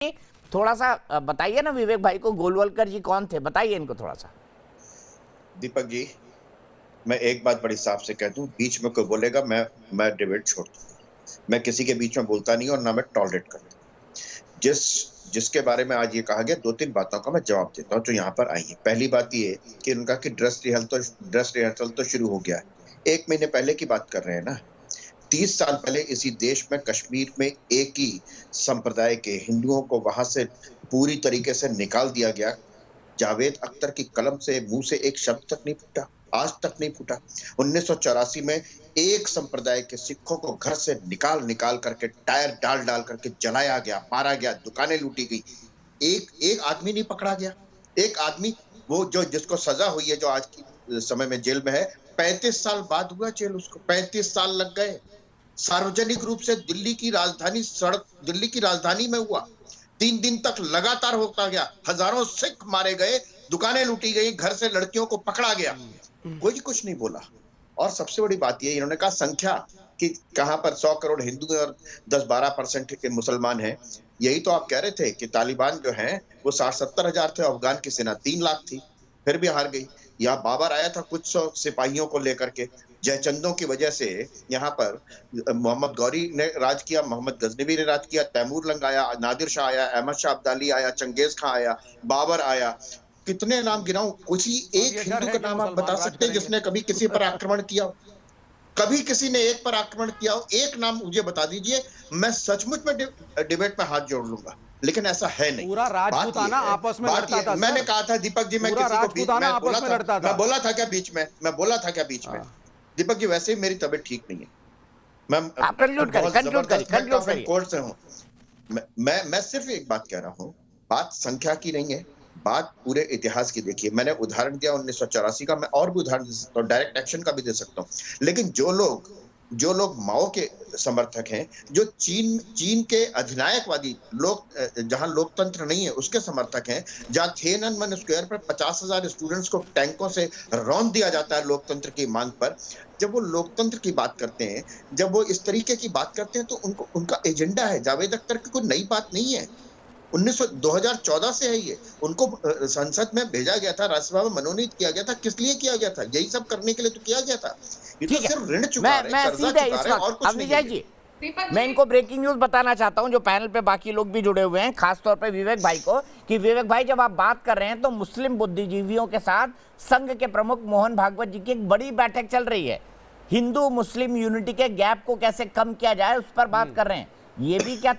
थोड़ा सा बताइए ना विवेक भाई को, गोलवलकर जी कौन थे, बताइए इनको थोड़ा सा। दीपक जी, मैं एक बात बड़ी साफ से कह दूं, बीच में कोई बोलेगा मैं डिबेट छोड़ दूंगा। मैं किसी के बीच में बोलता नहीं और ना मैं टॉलरेट करता। जिसके बारे में आज ये कहा गया, दो तीन बातों का मैं जवाब देता हूं जो यहाँ पर आई है। पहली बात ये कि उनका कि ड्रेस रिहर्सल तो शुरू हो गया है। 1 महीने पहले की बात कर रहे हैं ना। 30 साल पहले इसी देश में कश्मीर में एक ही संप्रदाय के हिंदुओं को वहां से पूरी तरीके से निकाल दिया गया। जावेद अख्तर की कलम से मुंह से एक शब्द तक नहीं फूटा, आज तक नहीं फूटा। 1984 में एक संप्रदाय के सिखों को घर से निकाल निकाल करके टायर डाल डाल करके जलाया गया, मारा गया, दुकानें लूटी गई। एक एक आदमी नहीं पकड़ा गया। एक आदमी, वो जो जिसको सजा हुई है, जो आज की समय में जेल में है, 35 साल बाद हुआ जेल उसको, 35 साल लग गए। सार्वजनिक रूप से दिल्ली की राजधानी में हुआ। 3 दिन तक लगातार होता गया। हजारों सिख मारे गए, दुकानें लूटी गई, घर से लड़कियों को पकड़ा गया, कोई कुछ नहीं बोला। और सबसे बड़ी बात ये, इन्होंने कहा संख्या कि कहां पर 100 करोड़ हिंदू हैं और 10-12% के मुसलमान हैं। यही तो आप कह रहे थे कि तालिबान जो हैं वो 60-70 हजार थे, अफगान की सेना 3 लाख थी, फिर भी हार गई। यहाँ बाबर आया था कुछ 100 सिपाहियों को लेकर के, जयचंदों की वजह से यहाँ पर मोहम्मद गौरी ने राज किया, मोहम्मद गजनवी ने राज किया, तैमूर लंग आया, नादिर शाह आया, अहमद शाह अब्दाली आया, चंगेज खां आया, बाबर आया। कितने नाम गिनाऊं? किसी एक हिंदू का नाम आप बता सकते हैं जिसने कभी किसी पर आक्रमण किया हो? कभी किसी ने एक पर आक्रमण किया हो? एक नाम मुझे बता दीजिए, मैं सचमुच में डिबेट में हाथ जोड़ लूंगा। लेकिन ऐसा है नहीं। पूरा राजपूताना आपस में लड़ता था। मैंने कहा था दीपक जी, मैं किसी को बीच में बोला था, मैं बोला था क्या बीच में? मैं बोला था क्या बीच में? दीपक जी, वैसे ही मेरी तबीयत ठीक नहीं है। मैं कंक्लूड कोर्ट से हूँ। मैं सिर्फ एक बात कह रहा हूँ, बात संख्या की नहीं है, बात पूरे इतिहास की। देखिए, मैंने उदाहरण दिया 1984 का, मैं और भी उदाहरण दे सकता हूँ, डायरेक्ट एक्शन का भी दे सकता हूँ। लेकिन जो लोग माओ के समर्थक हैं, जो चीन के अधिनायकवादी लोग, जहां लोकतंत्र नहीं है उसके समर्थक हैं, जहां थिएननमेन स्क्वायर पर 50,000 स्टूडेंट्स को टैंकों से रौंद दिया जाता है लोकतंत्र की मांग पर, जब वो लोकतंत्र की बात करते हैं, जब वो इस तरीके की बात करते हैं, तो उनका एजेंडा है। जावेद अख्तर की कोई नई बात नहीं है, 2014 से है ये। उनको संसद में भेजा गया था, राज्यसभा में मनोनीत किया गया था। किस लिए किया गया था? यही सब करने के लिए तो किया गया था। ये तो सिर्फ ऋण चुका रहे हैं, कर्जा चुका रहे हैं और कुछ नहीं। मैं इनको ब्रेकिंग न्यूज बताना चाहता हूं, जो पैनल पे बाकी लोग भी जुड़े हुए हैं, खासतौर पे विवेक भाई को, कि विवेक भाई जब आप बात कर रहे हैं तो मुस्लिम बुद्धिजीवियों के साथ संघ के प्रमुख मोहन भागवत जी की एक बड़ी बैठक चल रही है। हिंदू मुस्लिम यूनिटी के गैप को कैसे कम किया जाए उस पर बात कर रहे हैं। ये भी क्या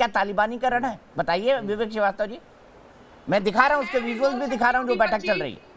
तालिबानीकरण है? बताइए विवेक श्रीवास्तव जी। मैं दिखा रहा हूं, उसके विजुअल्स भी दिखा रहा हूं जो बैठक चल रही है।